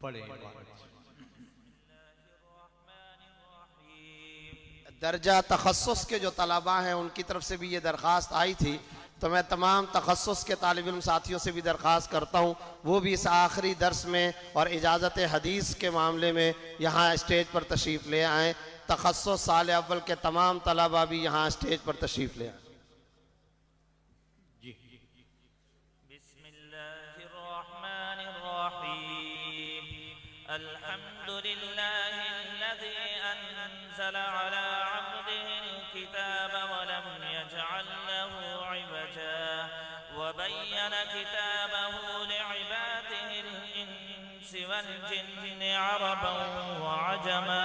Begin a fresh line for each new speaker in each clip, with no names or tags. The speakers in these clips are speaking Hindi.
पढ़े।
दर्जा तखस्सुस के जो तलबा हैं उनकी तरफ से भी ये दरख्वास्त आई थी, तो मैं तमाम तखस्सुस के तालिब इल्म साथियों से भी दरख्वास्त करता हूँ वो भी इस आखिरी दर्स में और इजाज़त हदीस के मामले में यहाँ स्टेज पर तशरीफ़ ले आएँ। तखस्सुस साल अव्वल के तमाम तलबा भी यहाँ स्टेज पर तशरीफ़ ले आएँ।
बिस्मिल्लाहिर्रहमानिर्रहीम। अल्हम्दुलिल्लाहिल्लज़ी अंज़ल अला अब्दिहिल किताब व लम यजअल लहू इवजा व बय्यन किताबहू लिइबादिहिल इंसि वल जिन्नि अरबन व अजमा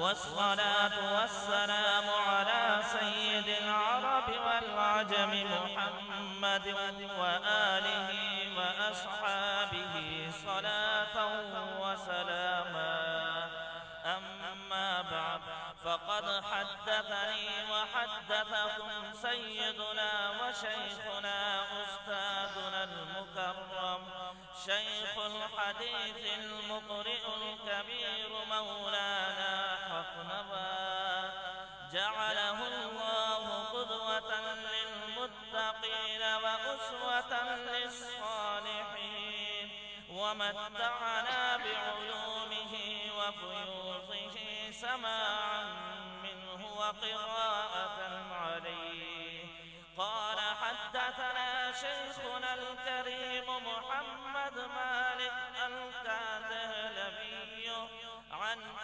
वस्सलातु वस्सलामु अला सय्यिदिल अरबि वल अजमि मुहम्मदिन व आलिहि व अस्हाबिहि सलातन व सलामा। अम्मा बअद फक़द हद्दथनी व हद्दथकुम सय्यदुना व शैखुना उस्तादुनल मुकर्रम शैखुल हदीसिल मुक़रिउल कबीर मौलाना हफ़नवा जअलहुल्लाहु क़ुदवतन लिलमुत्तक़ीन व उसवतन लिस्सालिहीन व मत्तअना बिउलूमिही व फ़ुयूज़िही समाअन मिन्हु व क़िराअतन अलैहि। क़ाल हद्दथना शैखुनल करीम मुहम्मद मालिक अल-कादहलवी अन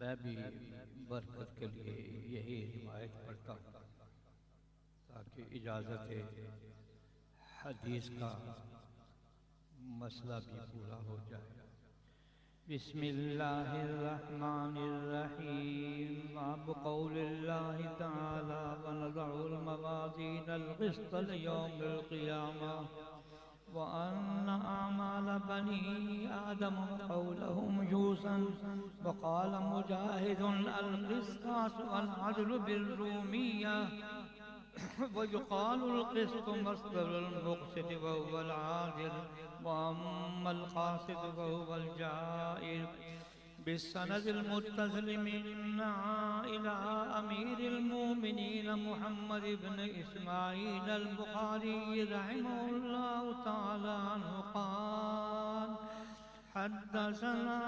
मैं भी बरकत के लिए यही रिवायत पढ़ता हूँ ताकि इजाज़त हदीस का मसला भी पूरा हो जाए। बिस्मिल्लाहिर्रहमानिर्रहीम। बाब क़ौलिल्लाहि तआला व नज़उल मवाज़ीनल क़िस्त लियौमिल क़ियामह व अन्न अअमाल बनी आदम क़ौलहुम जूसन व क़ाल मुजाहिदुन अल क़िस्तास वल अदलु बिर्रूमिय्या व युक़ालुल क़िस्त मस्दरुल मुक़सित व हुवल आदिल व अम्मल क़ासिद व हुवल जाइर बिस्सनदिल मुत्तसिल मिन्ना इला अमीरिल मोमिनीन मुहम्मद इब्न इस्माईल अल बुखारी रहमहुल्लाहु तआला अन्हु क़ाल हद्दसना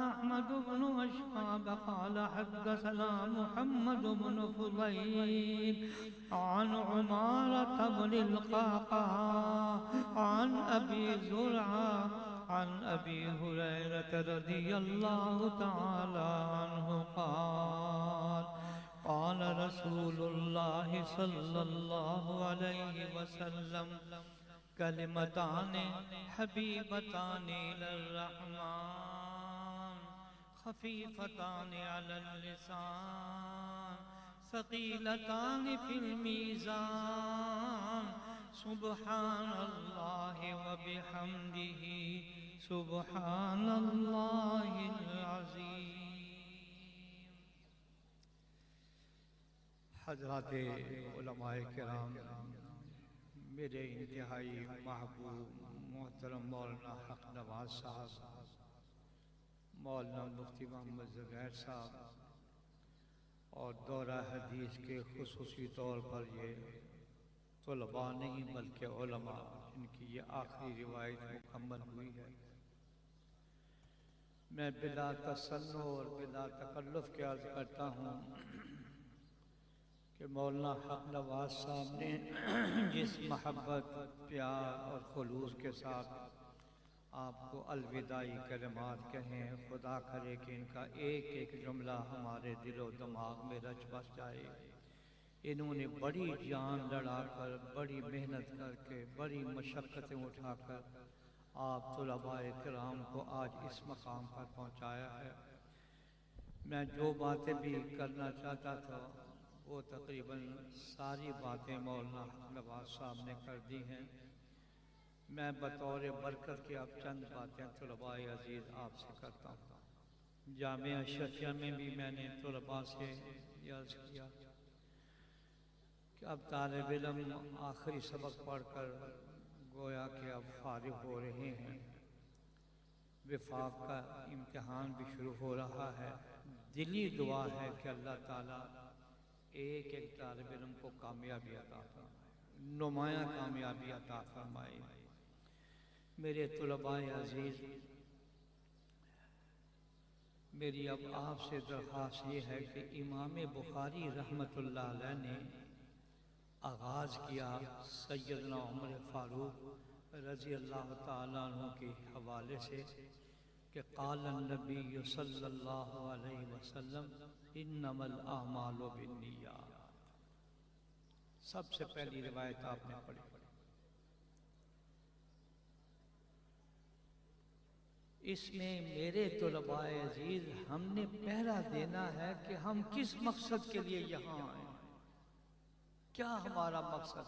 अहमद बिन अशहाब क़ाल हद्दसना मुहम्मद बिन फुज़ैल अन उमारत बिन अल-क़अक़ाअ अन अबी ज़ुरआ अन अबी हुरैरह रज़ियल्लाहु तआला अन्हु क़ाल क़ाल रसूलुल्लाहि सल्लल्लाहु अलैहि वसल्लम कलिमताने हबीबताने इलर्रहमान खफीफताने अलल लिसान सक़ीलताने फिल मीज़ान सुब्हानल्लाहि व बिहम्दिही सुब्हानल्लाहिल अज़ीम। हज़रात उलमाए किराम, मेरे इंतहाई महबूब मोहतरम मौलाना हक नवाज साहब, मौलाना मुफ्ती मोहम्मद ज़ुबैर साहब और दौरा हदीस के खुसूसी तौर पर ये तलबा नहीं बल्कि उलमा, इनकी ये आखिरी रिवायत मुकम्मल हुई है। मैं बिला तसन्नो और बिला तकल्लुफ़ के अर्ज़ करता हूँ कि मौलाना हक नवाज साहब ने जिस महब्बत, प्यार और खुलूस के साथ आपको अलविदाई कलिमात कहें, खुदा करे कि इनका एक एक जुमला हमारे दिलो दिमाग में रच बस जाए। इन्होंने बड़ी जान लड़ाकर, बड़ी मेहनत करके, बड़ी मशक्क़तें उठाकर आप तुलबाए किराम को आज इस मकाम पर पहुँचाया है। मैं जो बातें भी करना चाहता था वो तकरीबन सारी बातें मौलाना नवाज साहब ने कर दी हैं। मैं बतौर बरकत की अब चंद बातें तुलबाए अजीज़ आपसे करता हूँ। जामिया शफ़िया में भी मैंने तुलबा से अर्ज़ किया कि अब तालिब इल्म आखिरी सबक पढ़कर गोया कि अब फारिग हो रहे हैं, विफाक का इम्तिहान भी शुरू हो रहा है। दिली दुआ है कि अल्लाह ताला एक एक तालिब इल्म को कामयाबी अता फरमाए, नुमाया कामयाबी अता फरमाए। मेरे तुलबाए अजीज़, मेरी अब आपसे दरख्वास्त ये है कि इमाम बुखारी रहमतुल्लाह अलैह ने आगाज़ किया सैयदना उमर फारूक रज़ी अल्लाह ताला अन्हु के हवाले से कि क़ाल नबी सल्लल्लाहु अलैहि वसल्लम इन्नमल आमालु बिन्नियात। सबसे पहली रिवायत आपने पढ़ी। इसमें मेरे तुलबाए अजीज़ हमने पहरा देना है कि हम किस मकसद के लिए यहाँ आए, क्या हमारा मकसद?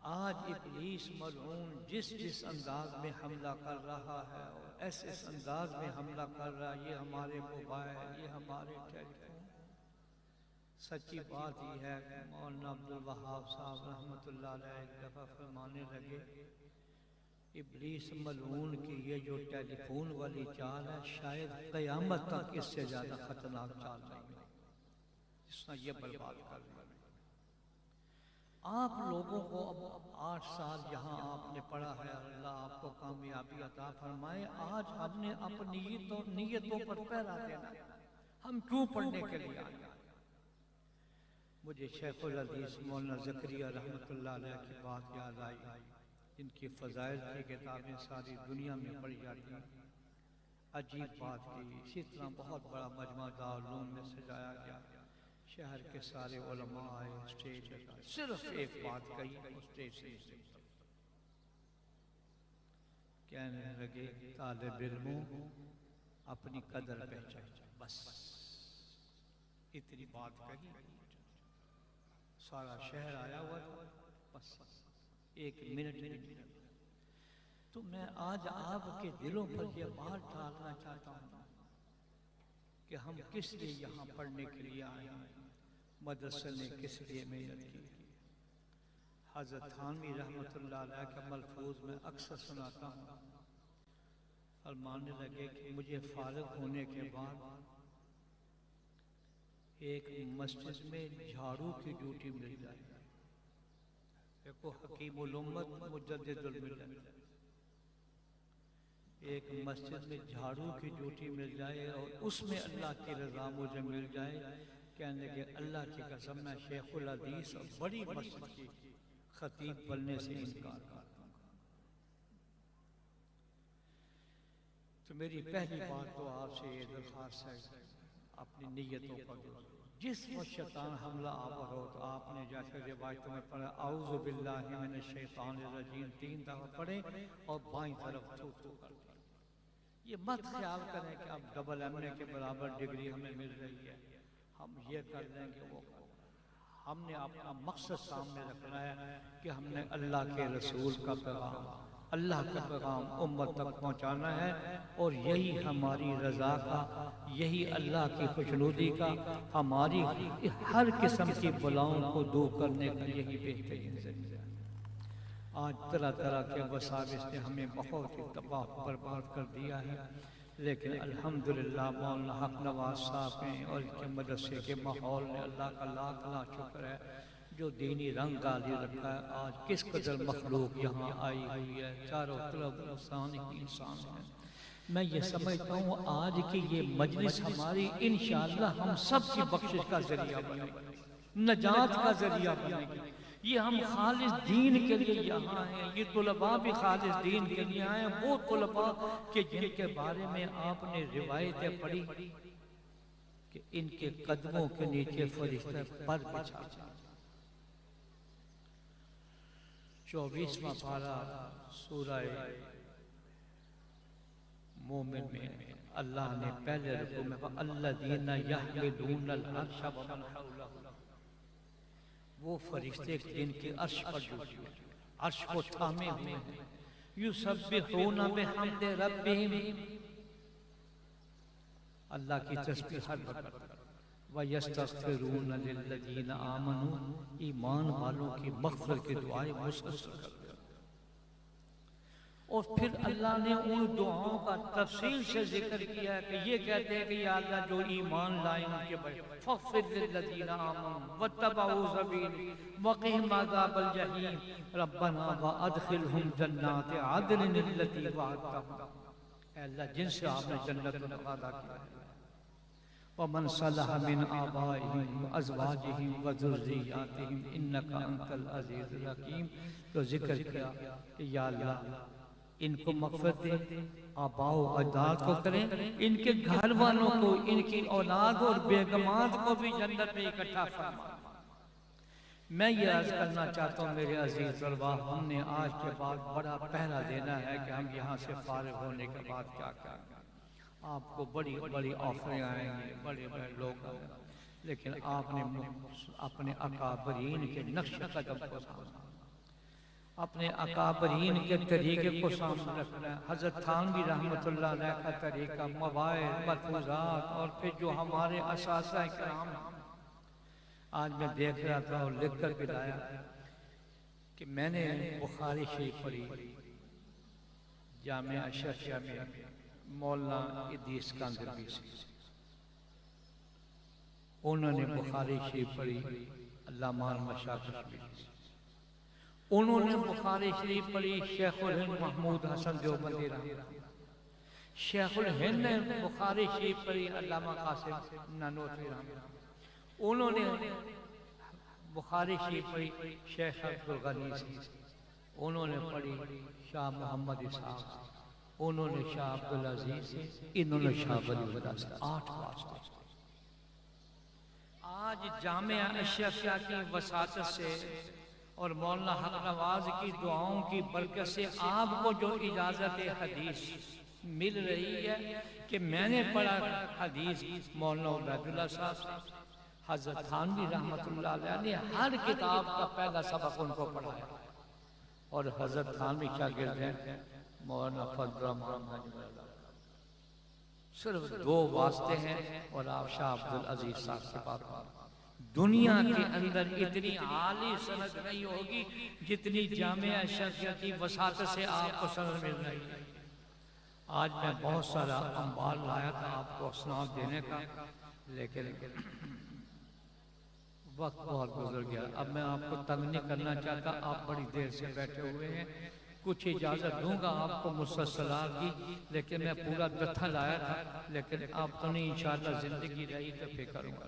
आज इब्लीस मलऊन जिस अंदाज में हमला कर रहा है और ऐसे अंदाज में हमला कर रहा है, ये हमारे मोबाइल, ये हमारे टेलीफोन। सच्ची बात ही है, मौलाना अब्दुल वहाब साहब रहमतुल्लाह अलैह एक दफ़ा फरमाने लगे, इब्लीस मलऊन की ये जो टेलीफोन वाली चाल है, शायद क़यामत तक इससे ज़्यादा खतरनाक चाल नहीं है जिसना ये बर्बाद कर दिया। आप लोगों को अब 8 साल यहाँ आपने पढ़ा है, अल्लाह आपको कामयाबी अता फरमाए। आज हमने अपनी नीयतों पर पहरा देना, हम क्यों पढ़ने के लिए आए? मुझे शेखुल हदीस मौलाना ज़करिया रहमतुल्लाह अलैह की बात याद आई। इनकी फ़ज़ाइल की किताबें सारी दुनिया में पढ़ी जाती हैं। अजीब बात की, इसी तरह बहुत बड़ा मजमा दारुल उलूम में सजाया गया। शहर के सारे उलमा आए, स्टेज लगा, सिर्फ एक बात कही, स्टेज से कहने लगे, तालिब इल्मों अपनी कदर पहचान। बस इतनी बात कही, सारा शहर आया हुआ था। बस 1 मिनट नहीं। तो मैं आज आपके दिलों पर यह बात डालना चाहता हूँ कि हम किस लिए यहाँ पढ़ने के लिए आए हैं, मदरसे ने किस लिए मेहनत की। हज़रत थानवी रहमतुल्लाह अलैह का मलफूज में अक्सर सुनाता हूँ। फरमाने लगे कि मुझे फारिग होने के बाद एक मस्जिद में झाड़ू की ड्यूटी मिल जाए। देखो, हकीमुल उम्मत मुजद्दिदुल मिल्लत, एक मस्जिद में झाड़ू की ड्यूटी मिल जाए और उसमें अल्लाह की रज़ा मुझे मिल जाए। कहने लगे, अल्लाह की कसम, मैं शेखुल हदीस और बड़ी मस्जिद की खतीब बनने से इनकार करता हूँ। तो मेरी पहली बात तो आपसे ये दरख्वास्त है, अपनी नीयतों पर जिस वक्त शैतान हमला आवर हो तो आपने जैसे रिवायतों में पढ़ा, औज़ु बिल्लाहि मिनश शैतानिर रजीम 3 दफ़ा पढ़े और बाईं तरफ थू थू कर दिया। ये मत ख्याल करें कि अब डबल एमए के बराबर डिग्री हमें मिल रही है, हम ये कर लेंगे वो। हमने अपना मकसद सामने रखना है कि हमने अल्लाह के रसूल का पैगाम, अल्लाह का पैगाम उम्मत तक पहुंचाना है। और यही हमारी रज़ा का, यही अल्लाह की खुशनुदी का, हमारी हर किस्म की बलाओं को दूर करने का यही बेहतरीन ज़रिया है। आज तरह तरह के वसाविस ने हमें बहुत ही तबाह बर्बाद कर दिया है, लेकिन अल्हम्दुलिल्लाह मौलाना हक नवाज साहब ने और इनके मदरसे के माहौल ने, अल्लाह का लाख लाख शुक्र है जो दीनी रंग डाली रखा है। आज किस कदर मखलूक यहाँ आई हुई है, चारों तरफ इंसान ही इंसान है। मैं ये समझता हूँ आज की ये मजलिस हमारी इंशाअल्लाह हम सब की बख्शिश का जरिया बनेगी, नजात का जरिया बनेगी। ये हम खालिस दीन के लिए यहाँ हैं, ये तुलबा भी खालिस दीन के लिए आए हैं। वो तुलबा के जिनके बारे में आपने रिवायतें पढ़ी कि इनके कदमों के नीचे फरिश्ते पर बिछा। 24वां पारा सूरह मोमिन में अल्लाह ने पहले रुकू में अल्लज़ीना यहमिलूनल अर्श व मन हौलहु, वो फरिश्ते जिनके अर्श पर अर्श को थामे हुए हैं, युसब्बिहूना बिहम्दि रब्बिहिम, अल्लाह की तस्बीह हर वक्त, व यस्तगफिरूना लिल्लज़ीना आमनू, ईमान वालों की मग़फ़िरत की दुआएं मुसलसल करते हैं। और फिर अल्लाह ने उन दुआओं का तफसील से जिक्र किया है कि ये कहते हैं कि या अल्लाह जो ईमान लाए उनके बड़े फ़ग़फ़िर लिल्लज़ीना आमनू वत्तबऊ सबीली वक़िहिम अज़ाबल जहीम रब्बना व अदखिलहुम जन्नात अदन अल्लती वअदतहुम, अल्लाह जिनसे आपने जन्नत का वादा किया है। वमन सलह मिन आबाइहिम व अज़वाजिहिम व ज़ुर्रिय्यातिहिम इन्नका अंतल अज़ीज़ुल हकीम। तो जिक्र किया कि या अल्लाह इनको मग़फ़िरत दे, आबाओ अजदाद को करें, इनके घर वालों को, इनकी औलाद और बेगमात को भी जन्नत में इकट्ठा फरमा। मैं ये अर्ज़ करना चाहता हूँ मेरे अजीज़ तलबा, हमने आज के बाद बड़ा पहरा देना है कि हम यहाँ से फारिग होने के बाद क्या करें। आपको बड़ी बड़ी ऑफरें आएंगी, बड़े बड़े लोग आएंगे, लेकिन आपने अपने अकाबरीन के नक्श कदम को सामने, अपने अकाबरीन के तरीके को सामने रखना है। हज़रत थानवी रहमतुल्लाह अलैह का तरीका, मवाइद, मलफूज़ात और फिर जो हमारे असासा किराम। आज मैं देख रहा था और लिख कर भी लाया कि मैंने बुखारी शरीफ पढ़ी जामिया अशरफिया में मौलाना इदरीस कांदरवी से, उन्होंने बुखारी शरीफ पढ़ी अल्लामा मशाइख, उन्होंने बुखारी शरीफ पढ़ी शेखुल हिंद महमूद हसन देवबंदी रहमतुल्लाह, शेखुल हिंद ने बुखारी शरीफ पढ़ी अल्लामा कासिम नानोतवी रहमतुल्लाह, उन्होंने बुखारी शरीफ पढ़ी शेख अब्दुल गनी से, उन्होंने पढ़ी शाह मोहम्मद इसाक, उन्होंने शाह अब्दुल अजीज से, इन्होंने शाह वली से। 8 वास्ते आज जामिया अशरफिया की वसातत से और मौलाना हक नवाज की दुआओं की बरकत से आपको जो इजाज़त हदीस मिल रही है कि मैंने पढ़ा हदीस मौलाना उबैदुल्लाह साहब से, हज़रत थानवी रहमतुल्लाह अलैह ने हर किताब का पहला सबक उनको पढ़ाया और हज़रत थानवी शागिर्द हैं मौलाना फजल रहमान। सिर्फ 2 वास्ते हैं और आप शाह अब्दुल अजीज साहब से बात करें। दुनिया के अंदर इतनी आली सनद नहीं होगी जितनी जामिया अशरफिया की वसातत से आपको सनद मिल रही है। आज मैं बहुत सारा अंबाल लाया था आपको स्नाद देने का, लेकिन वक्त बहुत गुजर गया। अब मैं आपको तंग नहीं करना चाहता, आप बड़ी देर से बैठे हुए हैं, कुछ इजाज़त दूंगा आपको मुसलसल की, लेकिन मैं पूरा जत्था लाया था, लेकिन आप तो नहीं, इंशाअल्लाह ज़िंदगी रही तो फिर करूँगा।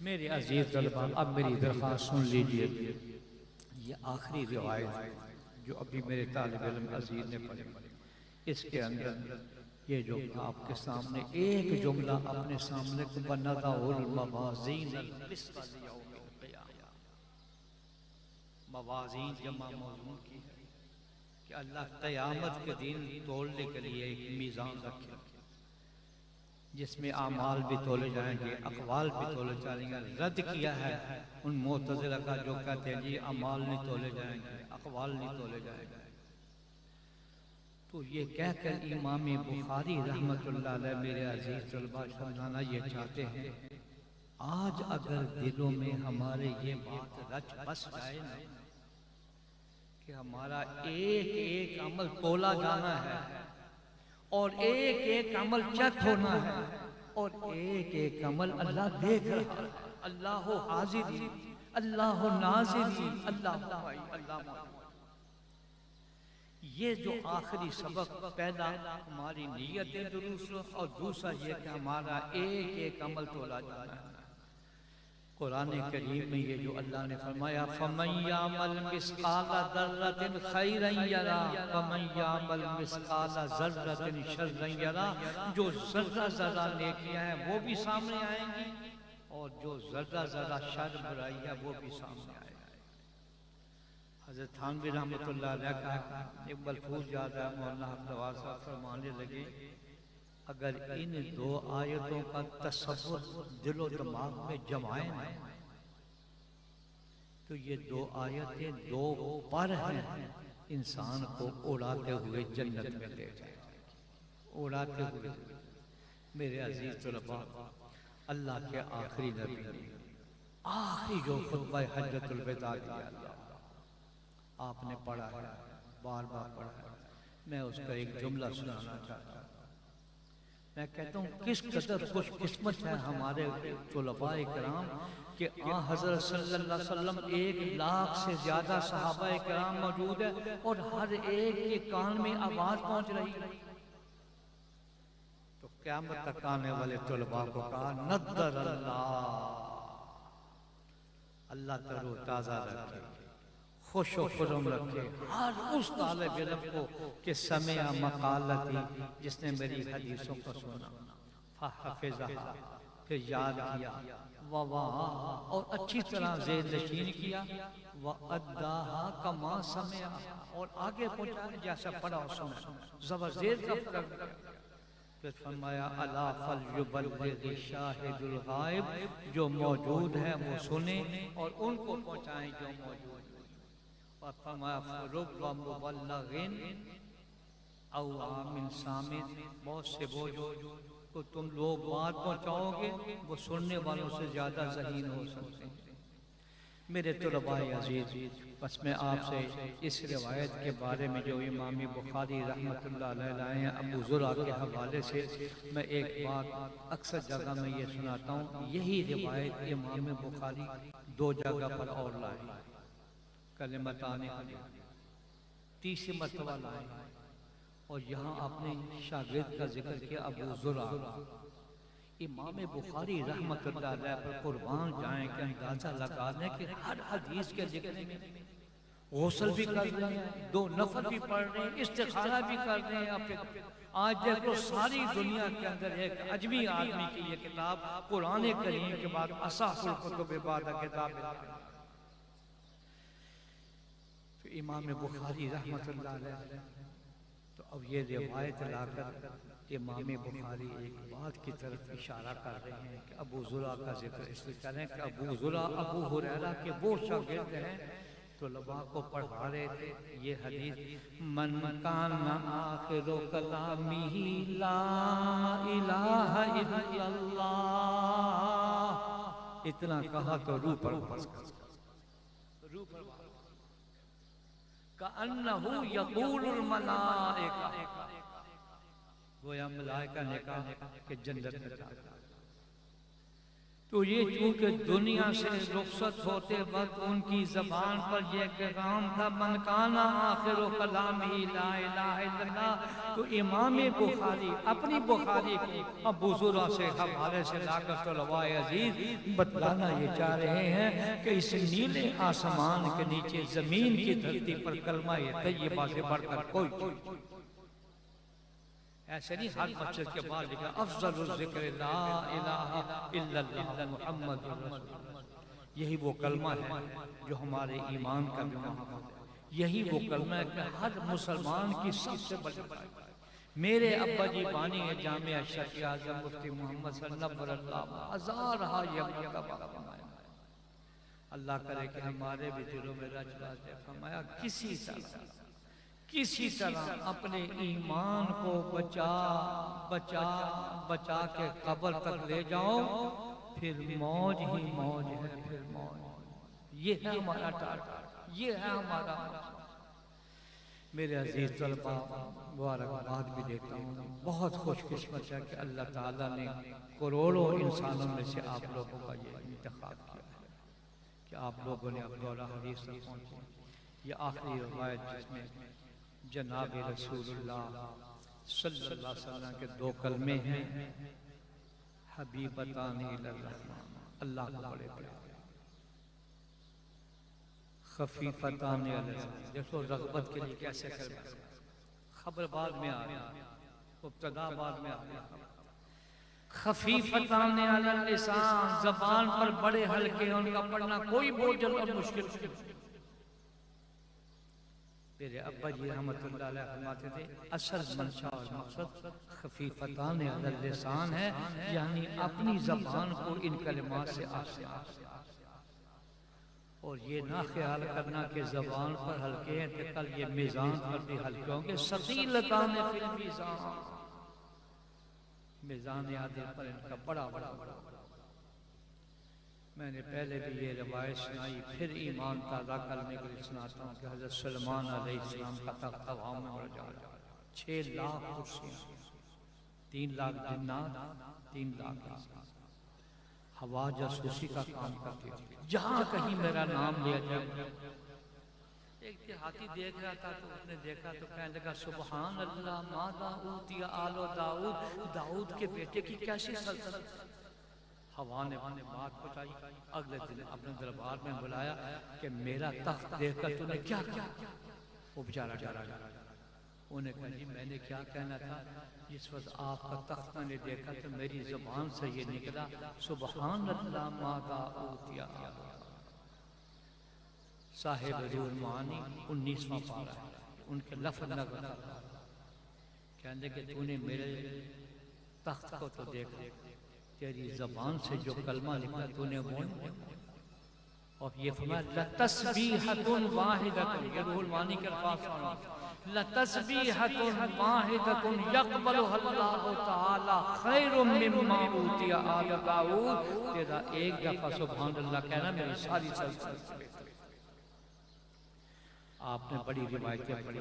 मेरे अजीज़ तलबा, अब मेरी दरख्वास्त सुन लीजिए। ये आखिरी रिवायत जो अभी मेरे तालिब इल्म अजीज़ ने पढ़ी, इसके अंदर ये जो आपके सामने एक जुमला अपने सामने को बनदाउल मवाज़ीन, मवाज़ीन जमा मौज़ून की है कि अल्लाह क़यामत के दिन तोलने के लिए एक मीज़ान रखे जिसमें आमाल भी तोले जाएंगे, अक़वाल भी तोले जाएंगे। रद्द किया है उन मुअतज़िला का जो कहते हैं जी अमाल नहीं तोले जाएंगे, अक़वाल नहीं तोले जाएंगे। तो ये कहकर इमाम बुखारी रहमतुल्लाह अलैह मेरे अजीज़ तलबा समझाना ये चाहते हैं, आज अगर दिलों में हमारे ये बात रच बस जाए ना कि हमारा एक एक अमल तोला जाना है और एक एक अमल चेक होना है और एक एक अमल अल्लाह देख रहा है, अल्लाह हाज़िर, अल्लाह नाज़िर, अल्लाह। ये जो आखिरी सबक, पहला हमारी नीयतें दुरुस्त और दूसरा ये कि हमारा एक एक अमल तोला जाना है। कुरान करीम में ये जो अल्लाह ने फरमाया फमन यामल मिस्काला दर्रतिन खैरन यरा वमन यामल मिस्काला ज़र्रतिन शर्रन यरा, जो ज़र्रा ज़र्रा नेकियां हैं वो भी सामने आएंगी और जो ज़र्रा ज़र्रा शर बुराई है वो भी सामने आएगी। हज़रत थानवी रहमतुल्लाह अलैह का एक मलफूज़ याद है, मौलाना हक नवाज साहब फरमाने लगे, अगर इन 2 आयतों का तसव्वुर दिलो दिमाग में जमाए ना तो ये 2 आयतें 2 पर हैं, इंसान को उड़ाते हुए जन्नत में ले जाएंगे, उड़ाते हुए। मेरे अजीज तलबा, अल्लाह के आखिरी नबी ने आखिरी जो खुतबा हज्जतुल विदा दिया आपने पढ़ा है, बार बार पढ़ा है, मैं उसका एक जुमला सुनाना चाहता हूँ। मैं कहता हूँ किस कदर खुशकिस्मत है हमारे तुलबाए किराम कि हज़रत सल्लल्लाहु अलैहि वसल्लम 1 लाख से ज्यादा सहाबाए किराम मौजूद है और हर एक के कान में आवाज पहुंच रही है। तो क़यामत तक आने वाले तुलबा को कहा नद्दर अल्लाह तरो ताज़ा रखे, खुश व खुर्रम रखे हर उस तालिब इल्म को कि समय मकालती, जिसने मेरी हदीसों को सुना, फहफ़िज़हा, फिर याद किया, ववाहा, और अच्छी तरह ज़ेर नशीन किया, व अद्दाहा कमा समया, और आगे पहुंचा जैसा पढ़ा और सुना। ज़बर ज़ेर का फर्क, फिर फरमाया अला फलयुबल्लिग शाहिदुल गायब, जो मौजूद है वो सुने और उनको पहुंचाएं जो मौजूद है। और फरमाया रुब्बा मुबल्लिगिन औ आमिन सामित, बहुत से वो जो तो तुम लोग बात पहुंचाओगे वो सुनने वालों से ज्यादा ज़हीन हो सकते हैं। मेरे तलबाए अजीज, बस मैं आपसे इस रिवायत के बारे में जो इमाम बुखारी रहमतुल्लाह अलैह लाए हैं अबू ज़ुरा के हवाले से, मैं एक बात अक्सर जगह में ये सुनाता हूँ। यही रिवायत इमाम बुखारी दो जगह पर और लाए, कलिमतान तीसरी मरतबा लाए, और यहाँ अपने शागिर्द का जिक्र किया अबू ज़ुरा। इमाम बुखारी रहमतुल्लाह अलैह पर कुर्बान जाएं कि अंदाजा लगा लें कि हर हदीस के जिक्र में गौसल भी कर रहे हैं, दो नफल भी पढ़ रहे हैं, इस्तिखारा भी कर रहे हैं। फिर आज देखो सारी दुनिया के अंदर एक अजमी आदमी की ये किताब कुरान करीम के बाद असाहुल कुतुब बाद किताब है। तो इमाम बुखारी रहमतुल्लाह अलैह, तो अब ये रिवायत लाकर इमाम बुखारी एक बात की तरफ इशारा कर रहे हैं कि अबू ज़ुरा का जिक्र इसलिए करें कि अबू ज़ुरा अबू हुरैरा के वो शागिर्द हैं तो लबा को पढ़ा रहे थे ये हदीस, मन काना आखिरु कलामिही ला इलाहा इल्लल्लाह, इतना कहा तो रूह पर कअन्नहु यक़ूलुल मलाइका, गोया मलाइका ने कहा कि जन्नत में जाता। तो ये चूंकि दुनिया से रुखसत होते वक्त उनकी जबान पर यह पैगाम था मन काना आखिरु कलामिही ला इलाहा इल्लल्लाह, तो इमाम बुखारी अपनी बुखारी को अबू ज़ुरा से हवाले से लाकर तलवाए अजीज बतलाना ये चाह रहे हैं कि इस नीले आसमान के नीचे जमीन की धरती पर कलमा तय्यबा से बढ़कर कोई ऐसे नहीं। हर मस्जिद के बाद लिखा अफज़लुल ज़िक्र ला इलाहा इल्लल्लाह मुहम्मदुर रसूलुल्लाह। यही वो कलमा है जो हमारे ईमान का भी महत्व है। यही वो कलमा है कि हर मुसलमान की सबसे बड़ी मेरे अब्बा जी बानी है जामिया शफी आज़म मुफ्ती मोहम्मद सल्लल्लाहु अलैहि वसल्लम। अल्लाह करे कि हमारे भी दिलों में रच जाए। फरमाया किसी तरह अपने ईमान को बचा बचा बचा के कब्र तक ले जाओ, फिर मौज ही मौज है, फिर मौज। ये है हमारा टारगेट, ये है हमारा। मेरे अजीज तलबा मुबारकबाद भी देता हूँ, बहुत खुशकिस्मत है कि अल्लाह ताला ने करोड़ों इंसानों में से आप लोगों का ये इंतखाब किया है कि आप लोगों ने अब दौरा हदीस तक पहुँचे। ये आखिरी रवायत जिसमें जनाब रसूलुल्लाह सल्लल्लाहु अलैहि वसल्लम के दो कलमे हैं, हबीबतान इलर्रहमान, अल्लाह को बड़े प्यारे, खफीफतान अलैहि। देखो रग़बत के लिए कैसे कर, खबर बाद में आ रही, मुब्तदा बाद में आ रही। खफीफतान अलल लिसान, ज़बान पर बड़े हल्के, उनका पढ़ना कोई बोझल और मुश्किल नहीं। मेरे अब्बा जी रहमतुल्लाह अलैह फरमाते थे असल मंशा और मकसद खफीफतान अलल लिसान है, यानी अपनी ज़बान को इन कलिमात से आसान। और ये ना ख्याल करना कि ज़बान पर हल्के हैं तो कल ये मीज़ान पर भी हल्के होंगे। सक़ीलतान फिल मीज़ान, मीज़ान आदिल पर इनका बड़ा बड़ा बड़ा। मैंने पहले भी ये रवायत सुनाई, फिर ईमान ताज़ा करने के लिए सुनाता हूँ कि हज़रत सलमान अलैहिस्सलाम का तख्त हवा में उड़ जाता, 6 लाख कुर्सियाँ, 3 लाख जिन्नात, 3 लाख हवा जासूसी का काम करती थी। जहाँ कहीं मेरा नाम लिया जाए, एक देहाती देख रहा था तो उसने देखा तो कहने लगा सुबहान अल्लाह मा दाऊद या आलो दाऊद, दाऊद के बेटे की कैसी सल्तनत। हवा ने बात पहुंचाई, अगले दिन अपने दरबार में बुलाया कि मेरा तख्त देखकर तूने क्या क्या। वो बेचारा डरा, उन्हें कहा जी मैंने क्या कहना था, जिस वक्त आपका तख्त मैंने देखा तो मेरी जुबान से ये निकला सुबहान अल्लाह मा दाऊद या आलो। साहिब रूहुल मानी 19वां पारा है, उनके लफ्ज़ नगल कहने कि तूने मेरे तख्त को तो देख, तेरी जबान से जो कलमा लिखा तूने वो नहीं। और ये फरमाया लतस्बीहतुन वाहिदतुन, ये रूहुल मानी के अल्फाज सुनो, लतस्बीहतुन वाहिदतुन यक़बलुहा अल्लाहु तआला खैरुम मिम्मा ऊतिया आल दाऊद। तेरा एक दफा सुभान अल्लाह कहना मेरी सारी सल्तनत। आपने बड़ी रिवायतें पढ़ी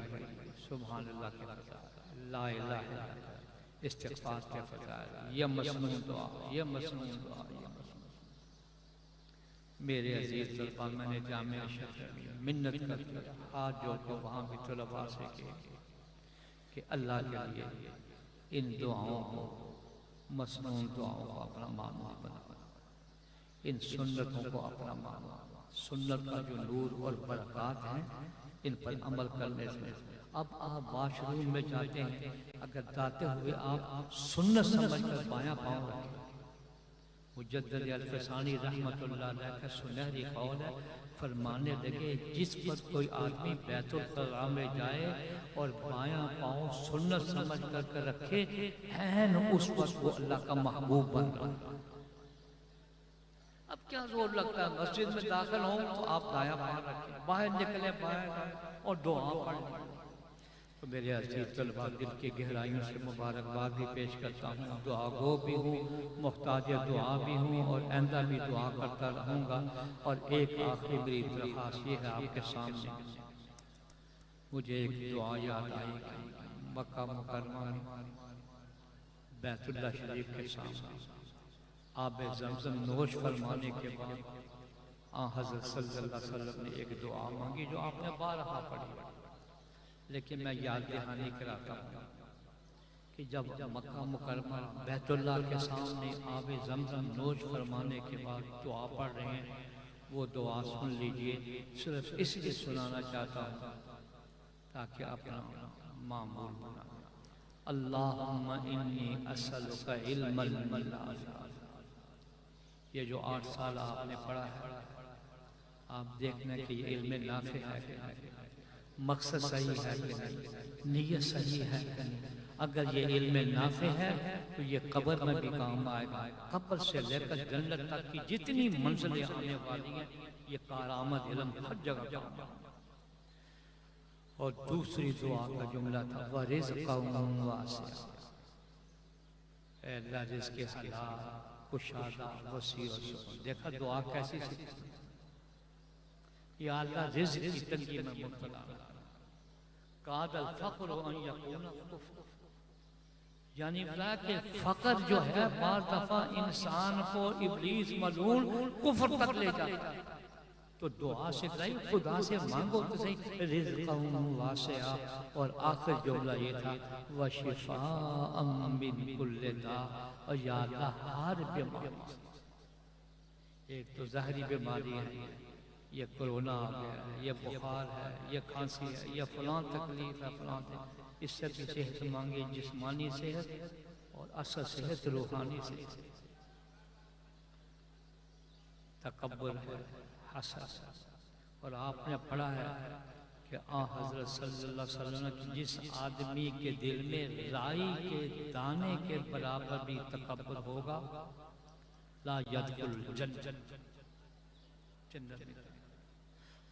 सुभान अल्लाह के फज़ाइल, ला इलाहा इल्लल्लाह, इस्तिग़फ़ार के फज़ाइल, ये मसनून दुआ, ये मसनून दुआ, ये मसनून। मेरे अजीज तलबा, मैंने जामिया शरीफ में मिन्नत करके हाथ जोड़ के वहाँ भी तलबा से कि अल्लाह के लिए इन दुआओं को, मसनून दुआओं को अपना मामूल बना, इन सुन्नतों को अपना मामूल, सुन्नत का जो नूर और बरक़ात हैं इन पर अमल करने से। अब आप वाशरूम में जाते हैं, अगर जाते हुए आप सुन्नत समझकर बायां पाँव रखें। मुजद्दिद अल-फ़सानी रहमतुल्लाह अलैह का सुनहरी कौल है, फरमाने लगे जिस पर कोई आदमी बैतुल ख़ला में जाए और बायां पाँव सुन्नत समझ कर रखे, ऐन उस वक्त वो अल्लाह का महबूब बन रहा। अब क्या जोर लगता है, मस्जिद में दाखिल हो तो आप दायां पाँव रखें, बाहर निकले बायां और दुआ पढ़ें। तो मेरे अजीज तलबा, दिल की गहराइयों से मुबारकबाद भी पेश करता हूँ, दुआ गो भी हूँ, मुहताज दुआ भी हूँ और आइंदा भी दुआ करता रहूँगा। और एक आखिरी मेरी दरख्वास्त ये है आपके सामने, मुझे एक दुआ याद आई, मक्का मुकर्रमा में बैतुल्लाह शरीफ के सामने आब ज़मज़म नोश फरमाने के बाद हज़रत सल्लल्लाहु अलैहि वसल्लम ने एक दुआ मांगी जो आपने बारहा पढ़ी, लेकिन मैं याद दहानी कराता हूँ कि जब मक्का मुकर्रमा बैतुल्लाह के सामने आब ज़मज़म नोश फरमाने के बाद दुआ पढ़ रहे हैं, वो दुआ सुन लीजिए। सिर्फ इसलिए सुनाना चाहता हूँ ताकि अपना मामूल बना। अल्लाहुम्मा इन्नी अस्अलुका इल्मल नाफ़िअ। ये जो 8 साल आपने पढ़ा है, आप देखना कि ये इल्म नाफ़े है कि नहीं, मकसद सही है कि नहीं, नीयत सही है कि नहीं। अगर ये इल्म नाफ़े है तो ये कब्र में भी काम आएगा। कब्र से लेकर जन्नत तक की जितनी मंजिलें आने वाली हैं, ये कारामद इल्म हर जगह काम आएगा। और दूसरी दुआ का जुमला था वरिज़्क़ुन वासिअ। ऐ अल्लाह रिज़्क़ हलाल, कुशादा, वसी और सुकून। देखा दुआ कैसी सी, या अल्लाह रिज़्क़ की तंगी में मुब्तला, कादल फ़क़्र अन यकूना कुफ़्र। यानी कि फ़क़्र जो है बार दफ़ा इंसान को इब्लीस मलून कुफ्र तक ले जाता है। तो दुआ से खुदा से मांगो तो सही, रिज़्क़ुन वासिअ। और आखिर जुमला ये था वशिफ़ाअम मिन कुल्लि दा, और या अल्लाह हर बीमारी, एक तो ज़ाहिरी बीमारी है, ये कोरोना आ गया है, ये बुखार है, ये खांसी है, ये फलां तकलीफ है, फलां, इससे भी सेहत मांगे, जिस्मानी सेहत और असल सेहत रूहानी सेहत। तकब्बुर है, हसद। और आपने पढ़ा है कि हज़रत सल्लल्लाहु अलैहि वसल्लम की जिस आदमी के दिल में राई के दाने के बराबर भी तकब्बुर होगा, ला यदखुल जन्नत।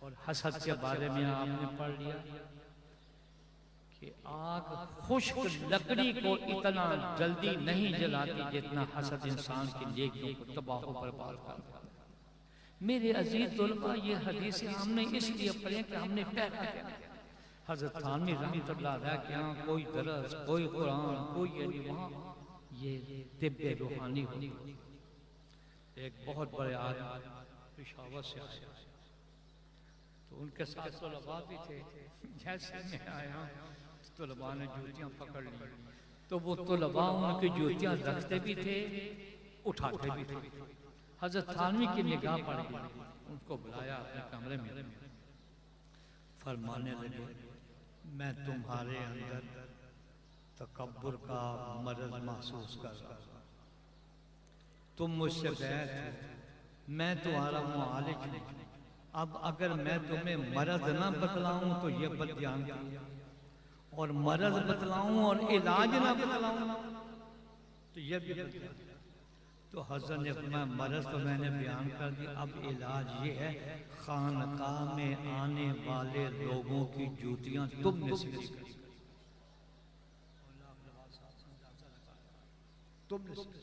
और हसद के बारे में आपने पढ़ लिया कि आग खुश्क लकड़ी को इतना जल्दी नहीं जलाती जितना हसद इंसान की नेकियों को तबाह बर्बाद कर देता है। मेरे अजीज तलबा, ये हदीस हमने इसलिए पढ़े कि हमने पढ़ा है। हज़रत थानवी रहमतुल्लाह अलैह के यहाँ कोई दरस, कोई कुरान, कोई वहाँ ये तिब्बे रूहानी होती। एक बहुत बड़े आदमी पेशावर से आए, तो उनके साथ तलबा भी थे। जैसे मैं आया तलबा ने जूतियाँ पकड़ ली, तो वो तलबा उनकी जूतियाँ रखते भी थे, उठाते भी थे। हज़रत थानवी की निगाह पड़ गई, उनको बुलाया अपने कमरे में, फरमाने लगे मैं तुम्हारे अंदर तकब्बुर का मर्ज़ महसूस कर रहा हूं। तुम मुझसे बैठ हो, मैं तुम्हारा मुआलिज हूं। अब अगर मैं तुम्हें मर्ज़ ना बतलाऊं तो ये बदयान की, और मर्ज़ बतलाऊं और इलाज ना बतलाऊं तो ये भी तो हज़रत ने फरमाया मरज़ तो मैंने बयान कर दिया, अब इलाज ये है खानकाह में आने वाले लोगों की जूतियां तुमने सीधी करी, तुमने सीधी।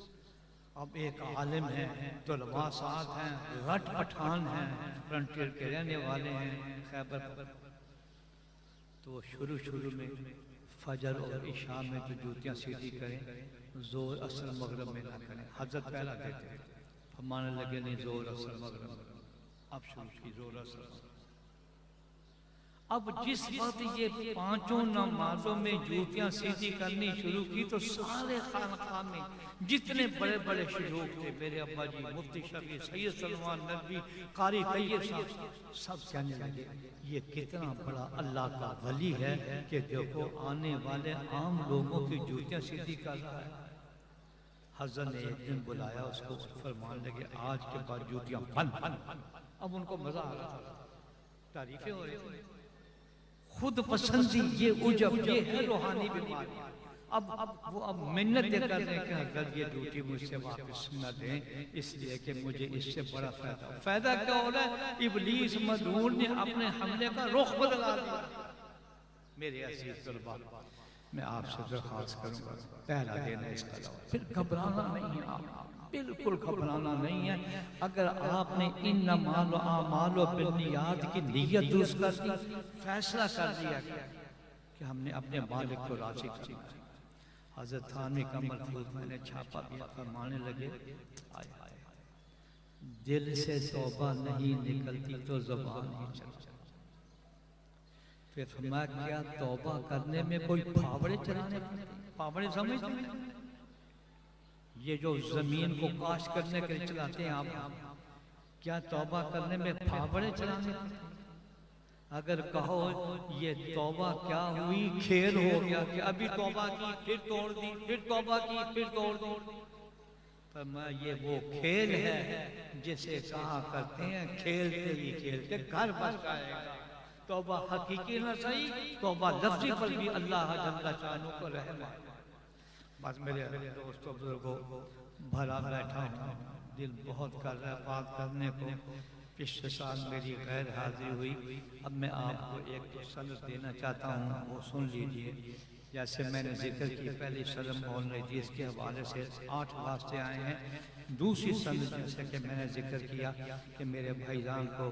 अब एक आलिम है, तुलबा साथ हैं, रट पठान हैं, फ्रंटियर के रहने वाले हैं खैबर पर, तो शुरू में फजर और इशा में जो जूतियां सीधी करें जोर असर मगरब में ना करें। हजरत पहला देते फरमाने लगे नहीं जोर असर मगरब, अब शुरू की जोर असर। अब जिस वक्त ये पांचों नमाजों में जूतियां सीधी करनी शुरू की तो सारे खानकाह में जितने बड़े बड़े शयूख थे, मेरे अब्बा जी मुफ्ती शफी सैयद सलमान नदवी कारी तैयब साहब, सब कहने लगे ये कितना बड़ा अल्लाह का वली है कि देखो आने वाले आम लोगों की जूतियां सीधी कर रहा है। हज़रत ने एक दिन बुलाया उसको, फरमान लगे आज के बाद जूतियां बंद। अब उनको मजा आ रहा था, तारीफें हो रही थी, खुद पसंदी ये उजब ये है रूहानी बीमारी। अब मिन्नत कर रहे हैं कि अगर ये ड्यूटी मुझसे वापस न दें, इसलिए कि मुझे इससे बड़ा फायदा क्या हो रहा है, इब्लीस मदून ने अपने हमले का रुख बदला दिया। मेरे अजीज तलबा, मैं आपसे दरख्वास्त करूंगा पहला देना इसका, फिर घबराना नहीं है, आप बिल्कुल घबराना नहीं है। अगर आपने इन नमाल आमाल बिन्नियात की नीयत दुरुस्त कर दी, फैसला कर दिया कि हमने अपने मालिक को राजी करना है। हज़रत थानवी का मलफूज मैंने छापा भी, फरमाने लगे आय हाय दिल से तौबा नहीं निकलती तो ज़बान ही चलती। फिर फरमाया क्या तौबा करने में कोई फावड़े चलाने, फावड़े समझते हैं ये जो जमीन को काश करने के लिए चलाते हैं आप, क्या तौबा करने में फावड़े चलाने? अगर कहो ये तौबा क्या हुई, खेल हो गया कि अभी तौबा की फिर तोड़ दी, फिर तौबा की फिर तोड़ दी, पर मैं ये वो खेल है जिसे कहा करते हैं खेलते ही खेलते घर बस जाएगा। तौबा हकीकी न सही, तौबा लफ्ज़ी पर भी अल्लाह जल्ला शानू को रहम है। बस मेरे दोस्तों बुजुर्गों, भरा बैठा हूँ, दिल बहुत कर रहा है बात करने को। पिछले साल मेरी गैर हाजिरी हुई, अब मैं आपको एक तो सनद देना चाहता हूँ, वो सुन लीजिए। जैसे मैंने जिक्र की पहली सदम बोल रही थी, इसके हवाले से 8 वास्ते आए हैं। दूसरी सनद जैसे कि मैंने जिक्र किया कि मेरे भाईजान को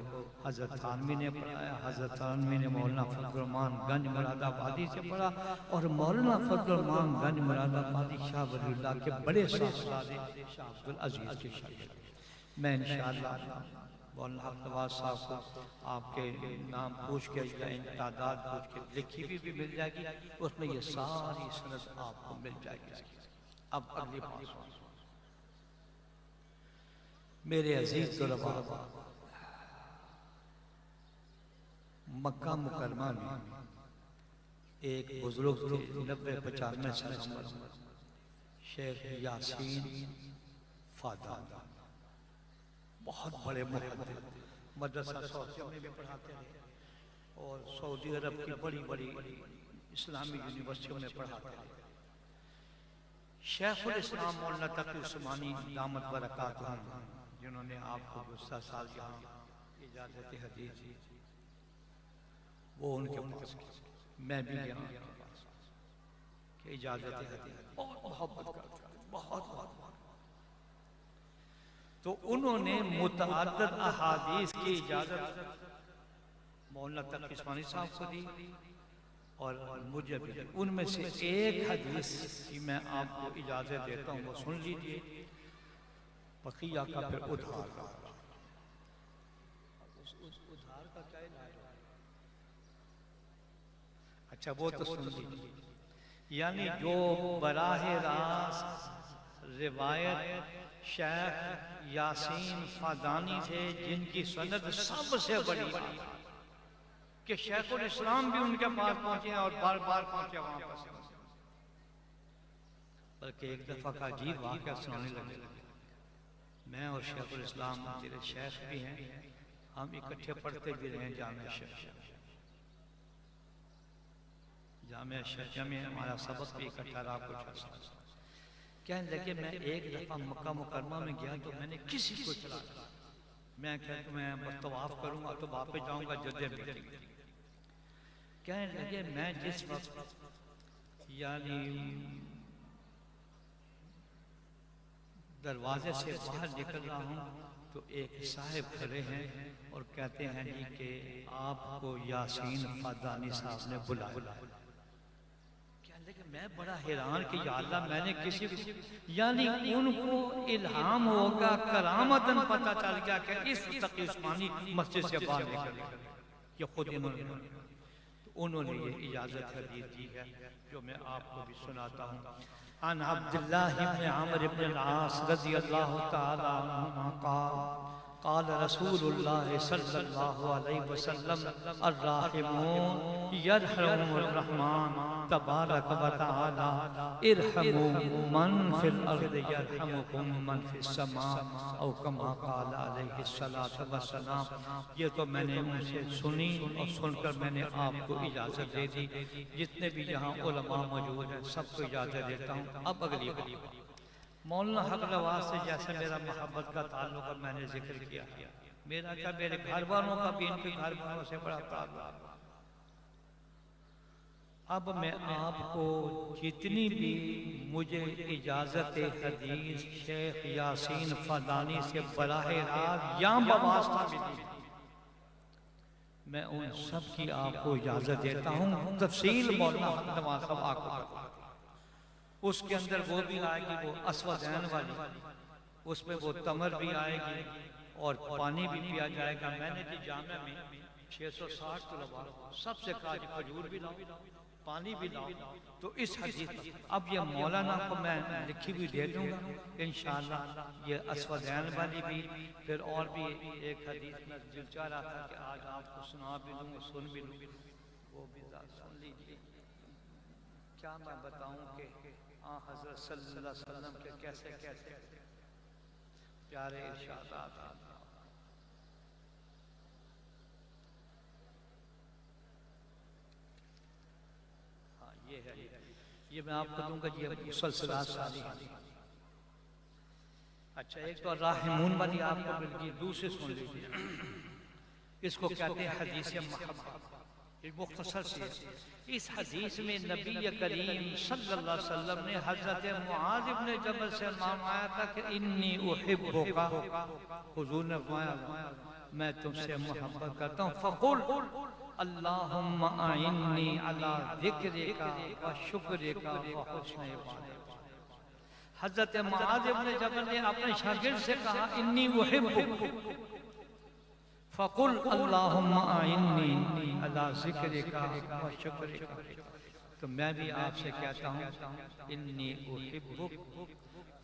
हज़रत थानवी ने पढ़ाया, हज़रत थानवी ने मौलाना फजलुर्रहमान गंज मुरादाबादी से पढ़ा, और मौलाना फजलुर्रहमान गंज मुरादाबादी शाह वलीउल्लाह के बड़े साहबजादे शाह अब्दुल अजीज के शागिर्द। मैं इंशाअल्लाह मौलाना हफ्तवाज साहब को आपके नाम पूछ के या तादाद पूछ के लिखी भी मिल जाएगी, उसमें ये सारी सनद आपको मिल जाएगी। अब अगली बात, मेरे अजीज तलबा, मक्का मुकरमा में एक बुजुर्ग थे 90-95 साल उम्र, शेख यासीन फादान, बहुत बड़े मदरसा सऊदी में भी पढ़ाते हैं और सऊदी अरब की बड़ी बड़ी इस्लामी यूनिवर्सिटियों में पढ़ाते हैं। शेखुल इस्लाम मौलाना तकी उस्मानी दामत बरकातुहुम, जिन्होंने आपको गुस्सा साल यहाँ इजाज़त हदीस दी, वो उनके पास, मैं भी गया उनके पास कि इजाज़त हदीस, बहुत मोहब्बत करता, बहुत। तो उन्होंने मुतअद्दिद अहादीस की इजाज़त मौलाना तकी उस्मानी साहब को दी और मुझे भी। उनमें से एक हदीस की मैं आपको इजाज़त देता हूँ, वो सुन लीजिए। बकिया का फिर उधार का, उधार का क्या इलाज? अच्छा वो तो सुन लीजिए। यानी जो बराह रास्त रिवायत शेख यासीन फादानी थे, जिनकी सनद सबसे बड़ी कि शेखुल इस्लाम भी उनके पास पहुंचे और बार बार पहुंचे वहां पर, बल्कि एक दफा का अजीब वाक़या सुनाने लगे। मैं और शेखुल इस्लाम मेरे शेख भी हैं, हम इकट्ठे पढ़ते भी रहे जामिया शिफा में, हमारा सबक भी इकट्ठा रहा कुछ। कहने लगे मैं एक दफा मक्का मुकरमा में गया तो मैंने किसी को चला, मैं कहता मैं बस तवाफ करूंगा तो वापस जाऊंगा जद्दे में। कहने लगे मैं जिस वक्त यानी दरवाजे से बाहर निकल रहा हूँ तो एक साहिब खड़े हैं और कहते हैं जी कि आपको यासीन फदानी साहब ने बुलाया। मैं बड़ा हैरान कि या अल्लाह मैंने किसी को यानी उनको इल्हाम होगा, करामतन पता चल गया कि इस तकी उस्मानी मस्जिद से बाहर निकल ये खुद उन्होंने ये इजाजत दी है जो मैं आपको भी सुनाता हूँ। अन अब्दुल्लाह इब्न आमिर इब्न अल-आस रज़ियल्लाहु तआला अन्हुमा क़ाल रसूलुल्लाह सल्लल्लाहु अलैहि वसल्लम अर्राहिमून यरहमुर रहमान तबारक व तआला इरहमू मन फिल अर्दि यरहमुकुम मन फिस समा औ कमा क़ाल अलैहि सलातु व सलाम। ये तो मैंने उनसे सुनी और सुनकर मैंने आपको इजाजत दे दी। जितने भी यहाँ उलमा मौजूद हैं सबको इजाजत देता हूँ। अब अगली मौलाना हक नवाज से जैसे मेरा मोहब्बत का ताल्लुक मैंने जिक्र किया, मेरा क्या मेरे घर वालों का भी इनके घर वालों से बड़ा ताल्लुक। अब मैं आपको जितनी भी मुझे इजाजत हदीस शेख यासीन फदानी से बराह रास्त या बवास्ता मिली, मैं उन सब की आपको इजाजत देता हूँ। तफसील मौलाना हक नवाज साहब आपको उसके अंदर वो भी आएगी, वो अस्वदैन वाली, उसमें वो तमर भी आएगी और पानी भी पिया जाएगा। मैंने जी जामे में 660 तलबा सबसे कहा खजूर भी लाओ पानी भी लाओ। तो इस हदीस अब ये मौलाना को मैं लिखी हुई दे दूंगा इंशाअल्लाह। ये अस्वदैन वाली भी फिर और भी एक हदीस में दिल चाह रहा था कि आज आपको सुना भी लूँ सुन भी लूँ, वो भी सुन लीजिए। क्या मैं बताऊं कि हज़रत सल्लल्लाहु अलैहि वसल्लम के कैसे कैसे प्यारे इरशादात। हाँ ये है, ये मैं आपको दूंगा जी मुसलसल सारी। अच्छा एक तो राहिमून वाली आपको बिल्कुल दूसरे सुन लीजिए। इसको कहते हैं हदीस मोहब्बत, ये मुख्तसर सी है। इस हदीस में नबी करीम सल्लल्लाहु अलैहि वसल्लम ने हजरत मुआज इब्न जबल से फरमाया था कि इन्नी उहिब्बुका, हुजूर ने फरमाया मैं तुमसे मोहब्बत करता हूँ। फकुल अल्लाहुम्मा आइन्नी अला ज़िक्रिका व शुक्रिका व हुस्न इबादतिक। हजरत मुआज इब्न जबल ने अपने शागिर्द से कहा इन्नी उहिब्बुका फ़कुल अल्लाहुम्मा आइन्नी अला ज़िक्रिका व शुक्रिका। तो मैं भी आपसे कहता हूँ इन्नी उहिब्बुक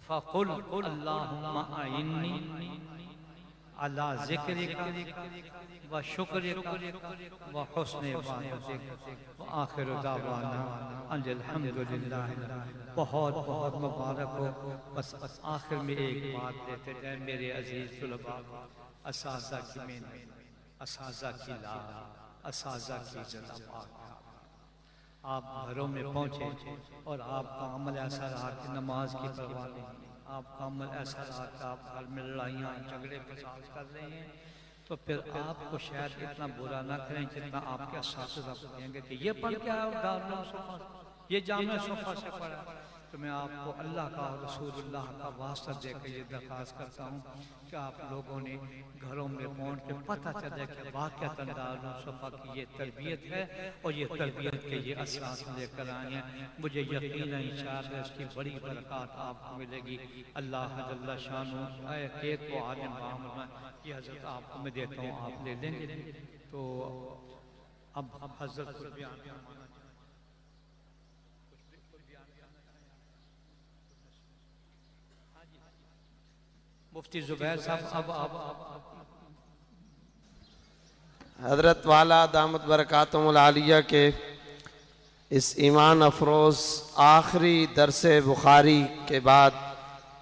फ़कुल अल्लाहुम्मा आइन्नी अला ज़िक्रिका व शुक्रिका व हुस्न इबादतिक व आखिर दावाना अनिल हम्दुलिल्लाह। बहुत बहुत मुबारक हो। बस आखिर में एक बात देते जाए मेरे अजीज तुलबा, असाज़ा की मेहनत, असाज़ा की ला, असाज़ा की ज़िंदाबाद। आप घरों में पहुँचे और आपका अमल ऐसा रहा कि नमाज की परवाह नहीं, आपका अमल ऐसा रहा कि आप घर में लड़ाइयाँ झगड़े फसाद कर रहे हैं, तो फिर आपको शायद इतना बुरा ना करें जितना आपके असातिज़ा कहेंगे कि ये पढ़ क्या है दारुल सोफा, ये जामे सोफा से पढ़ा। तो मैं आपको अल्लाह का और रसूलुल्लाह का वास्ता देकर ये दरख्वास्त करता हूँ कि आप लोगों ने घरों में पहुँच के पता चले कि वाक़अतन दारुल सोफा की ये तरबियत है और ये तरबियत के ये असरात लेकर आए हैं। मुझे यकीन है इंशाअल्लाह इसकी बड़ी बरकत आपको मिलेगी। अल्लाह जल्ला शानु एक को आलिम बामना ये हज़रत आपको मैं देता हूँ, आप ले लेंगे। तो अब हज़रत को बयान मुफ्ती जुबैर साहब अब
हजरत वाला दामत बरकातुहुल आलिया के इस ईमान अफरोज़ आखिरी दरसे बुखारी के बाद